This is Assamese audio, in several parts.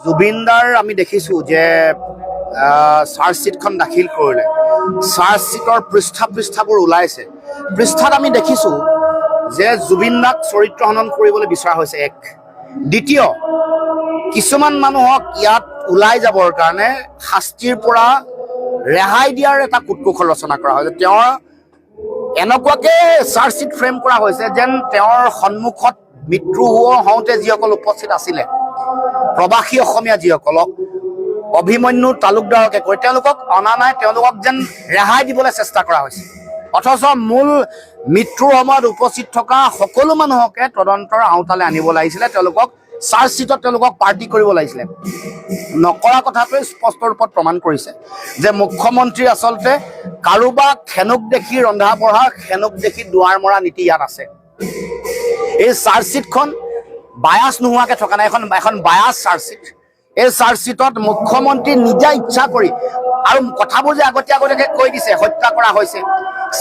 জুবিনদাৰ আমি দেখিছোঁ যে চাৰ্জশ্বিটখন দাখিল কৰিলে, চাৰ্জশ্বিটৰ পৃষ্ঠাবোৰ ওলাইছে। পৃষ্ঠাত আমি দেখিছোঁ যে জুবিনদাক চৰিত্ৰ হনন কৰিবলৈ বিচৰা হৈছে। এক দ্বিতীয়, কিছুমান মানুহক ইয়াত ওলাই যাবৰ কাৰণে শাস্তিৰ পৰা ৰেহাই দিয়াৰ এটা কুটকৌশল ৰচনা কৰা হৈছে। তেওঁৰ এনেকুৱাকৈ চাৰ্জশ্বিট ফ্ৰেম কৰা হৈছে যেন তেওঁৰ সন্মুখত মৃত্যু হওঁতে যিসকল উপস্থিত আছিলে, প্ৰবাসী অসমীয়া যিসকলক অভিমন্যু তালুকদাৰকে কৈ তেওঁলোকক অনা নাই, তেওঁলোকক যেন ৰেহাই দিবলৈ চেষ্টা কৰা হৈছে। অথচ মূল মৃত্যুৰ সময়ত উপস্থিত থকা সকলো মানুহকে তদন্তৰ আওতালৈ আনিব লাগিছিলে, তেওঁলোকক চাৰ্জশ্বিটত তেওঁলোকক পাৰ্টি কৰিব লাগিছিলে। নকৰা কথাটোৱে স্পষ্ট ৰূপত প্ৰমাণ কৰিছে যে মুখ্যমন্ত্ৰী আচলতে কাৰোবাক খেনুক দেখি ৰন্ধা বঢ়া, খেনুক দেখি দুৱাৰ মৰা নীতি ইয়াত আছে। এই চাৰ্জশ্বিটখন বায়াছ নোহোৱাকৈ থকা নাই, এখন বায়াছ চাৰ্জশ্বিট। এই চাৰ্জশ্বিটত মুখ্যমন্ত্ৰী নিজা ইচ্ছা কৰি আৰু কথাবোৰ যে আগতীয়াকৈ কৈ দিছে হত্যা কৰা হৈছে,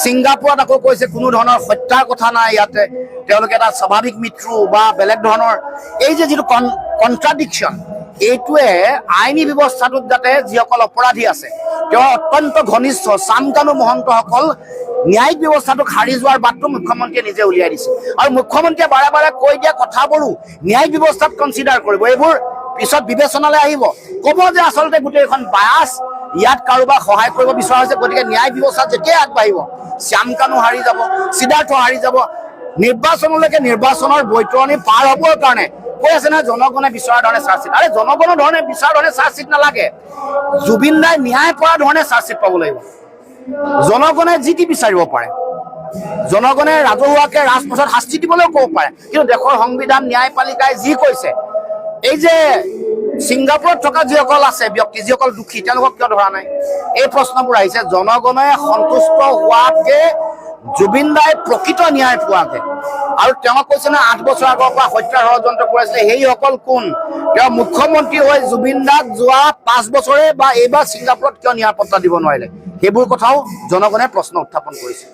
ছিংগাপুৰত আকৌ কৈছে কোনো ধৰণৰ হত্যাৰ কথা নাই, ইয়াতে তেওঁলোকে এটা স্বাভাৱিক মৃত্যু বা বেলেগ ধৰণৰ এই যে যিটো কণ্ট্ৰাডিকশ্যন, এইটোৱে আইনী ব্যৱস্থাটোত যাতে যিসকল অপৰাধী আছে তেওঁ অত্যন্ত ঘনিষ্ঠ চামকানু মহন্তসকল ন্যায়িক ব্যৱস্থাটোক হাৰি যোৱাৰ বাটটো মুখ্যমন্ত্ৰীয়ে নিজে উলিয়াই দিছে। আৰু মুখ্যমন্ত্ৰীয়ে বাৰে বাৰে কৈ দিয়া কথাবোৰো ন্যায়িক ব্যৱস্থাত কনচিডাৰ কৰিব, এইবোৰ পিছত বিবেচনালৈ আহিব, ক'ব যে আচলতে গোটেইখন বায়াছ, ইয়াত কাৰোবাক সহায় কৰিব বিচৰা হৈছে। গতিকে ন্যায় ব্যৱস্থা যেতিয়াই আগবাঢ়িব, শ্যামকানু হাৰি যাব, সিদ্ধাৰ্থ হাৰি যাব, নিৰ্বাচনলৈকে নিৰ্বাচনৰ বৈতৰণি পাৰ হ'বৰ কাৰণে কৈ আছে নহয় জনগণে বিচৰা ধৰণে চাৰ্জশ্বিট। আৰে জনগণৰ ধৰণে বিচৰা ধৰণে চাৰ্জশ্বিট নালাগে, জুবিন দাই ন্যায় পৰা ধৰণে চাৰ্জশ্বিট পাব লাগিব। জনগণে যি টি বিচাৰিব পাৰে, জনগণে ৰাজহুৱাকে ৰাজপথত শাস্তি দিবলৈও ক'ব পাৰে, কিন্তু দেশৰ সংবিধান ন্যায়পালিকাই যি কৈছে, এই যে ছিংগাপুৰত থকা যিসকল আছে ব্যক্তি, যিসকল দোষী, তেওঁলোকক কিয় ধৰা নাই, এই প্ৰশ্নবোৰ আহিছে। জনগণে সন্তুষ্ট হোৱাতকে জুবিন দাই প্ৰকৃত ন্যায় পোৱাকে, আৰু তেওঁক কৈছে ন 8 বছৰ আগৰ পৰা হত্যা ষড়যন্ত্ৰ কৰিছিলে, সেইসকল কোন? তেওঁ মুখ্যমন্ত্ৰী হৈ জুবিন দাক যোৱা 5 বছৰে বা এইবাৰ ছিংগাপুৰত কিয় নিৰাপত্তা দিব নোৱাৰিলে, সেইবোৰ কথাও জনগণে প্ৰশ্ন উত্থাপন কৰিছে।